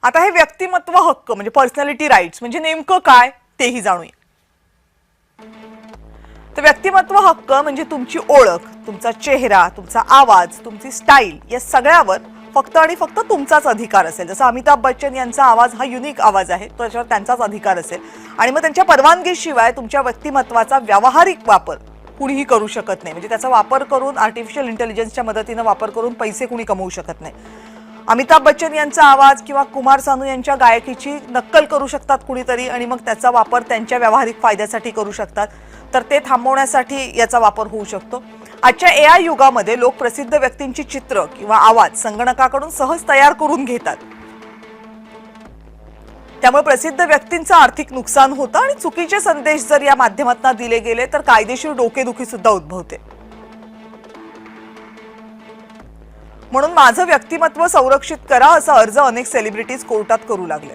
आता हे व्यक्तिमत्व हक्क म्हणजे पर्सनॅलिटी राईट्स म्हणजे नेमकं काय तेही जाणूया. तर व्यक्तिमत्व हक्क म्हणजे तुमची ओळख, तुमचा चेहरा, तुमचा आवाज, तुमची स्टाईल या सगळ्यावर फक्त आणि फक्त तुमचाच अधिकार असेल. जसं अमिताभ बच्चन यांचा आवाज हा युनिक आवाज आहे, तो त्याच्यावर त्यांचाच अधिकार असेल आणि मग त्यांच्या परवानगीशिवाय तुमच्या व्यक्तिमत्वाचा व्यावहारिक वापर कुणीही करू शकत नाही. म्हणजे त्याचा वापर करून आर्टिफिशियल इंटेलिजन्सच्या मदतीने वापर करून पैसे कुणी कमवू शकत नाही. अमिताभ बच्चन यांचा आवाज किंवा कुमार सानू यांच्या गायकीची नक्कल करू शकतात कुणीतरी आणि मग त्याचा वापर त्यांच्या व्यावहारिक फायद्यासाठी करू शकतात. तर ते थांबवण्यासाठी याचा वापर होऊ शकतो. आजच्या AI युगामध्ये लोक प्रसिद्ध व्यक्तींची चित्र किंवा आवाज संगणकाकडून सहज तयार करून घेतात. त्यामुळे प्रसिद्ध व्यक्तींचं आर्थिक नुकसान होतं आणि चुकीचे संदेश जर या माध्यमातून दिले गेले तर कायदेशीर डोकेदुखी सुद्धा उद्भवते. म्हणून माझं व्यक्तिमत्व संरक्षित करा असा अर्ज अनेक सेलिब्रिटीज कोर्टात करू लागले.